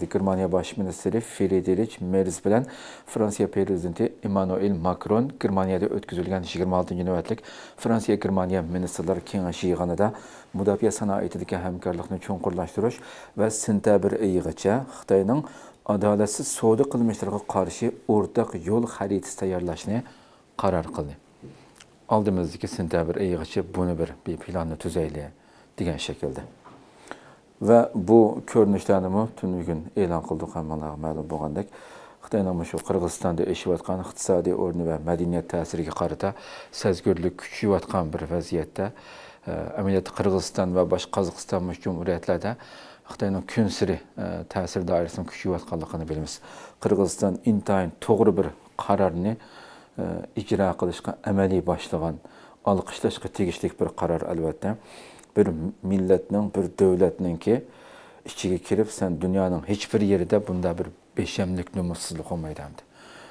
Germaniya Baş Ministri Friedrich Merz bilen Fransiya Prezidenti Emmanuel Macron Germaniyada ötküzülgen 26. nöbetlik Fransiya-Germaniya Ministrlar Kengeşi yığınida müdafiə sanaitidagi hamkorlikni cho'nqurlashtirish va sentabr oyigacha Xitoyning adolatsiz savdo qilmishlariga qarshi o'rtaq yo'l xaritasi tayyorlashni qaror qildi. Oldimizdagi sentabr oyigacha buni bir planni tuzaylik degan shaklda. Ve bu ko'rinishlarni tun e'lon qildik, hammalarga ma'lum bo'lgandek, Xitoyning shu Qirg'izistonda yashayotgan iqtisodiy o'rni va madaniyat ta'siriga qarata sezgirlik kuchayotgan bir vaziyatda, amaliyotda Qirg'iziston va boshqa Qozog'iston jumhuriyatlarida Xitoyning kun sari ta'sir doirasini kuchayotganligini bilamiz. Qirg'iziston intayin to'g'ri bir qarorni ijro qilishga amaliy boshlagan, olqishlashga tegishli bir qaror albatta. Bir milletning, bir devletning ki içine kirip sen dünyanın hiçbir yerinde bunda bir beşemlik nümussuzluk olmaydı hamdi.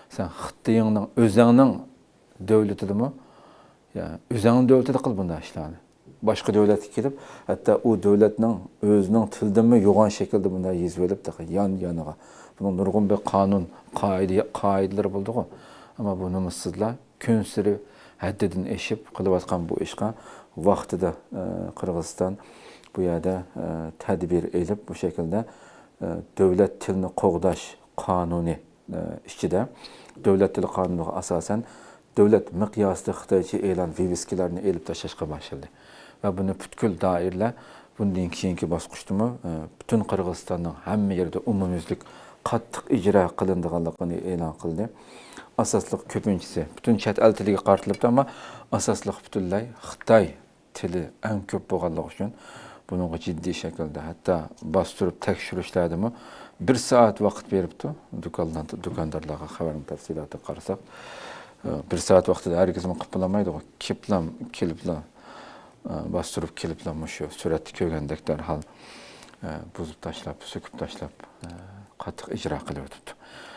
Sen Xitoyning özüңнің devleti mi? Ya özüңнің devleti de kıl bunda işlerini. Başka devlet gelip hatta o devletning özünün tildimi yoğun şekilde bunda yüz verip de yan-yanıga. Bunun nurgun bir kanun, kaideleri buldu. Ama bu nümussuzlar gün sürü haddedin eşip kılıvatkan bu işe vaxtida Qirg'iziston bu yerda tadbir elib bu şekilde devlet tilini qo'g'dash qonuni ichida devlet tili qonuniga asosan devlet miqyosida Xitoycha e'lon viviskalarni elib tashlashga boshladi. Va buni butkul doirlar bundan keyingi bosqichdimi butun Qirg'izistonning hamma yerda umumyuzlik qattiq ijro qilinadiganligini e'lon qildi. Asosliq ko'pinchisi butun chet el tiliga qaratilibdi, ama asosliq butunlay Xitoy tili en ko'p bo'lganligi uchun bunga jiddiy shaklda hatta bostirib tekshirishlardimi 1 soat vaqt beribdi. Do'kondorlarga xabarning tafsilotini qarasak 1 soat vaqtida hargiz qilib bo'lmaydi. Keliblar bostirib keliblar shu suratni ko'rgandek darhol buzib tashlab, söküp tashlab qattiq ijro qilib o'tibdi.